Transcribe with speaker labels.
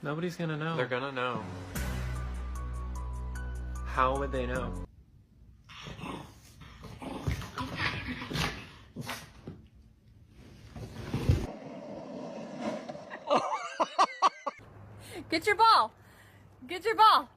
Speaker 1: Nobody's gonna know.
Speaker 2: They're gonna know.
Speaker 1: How would they know?
Speaker 3: Get your ball. Get your ball.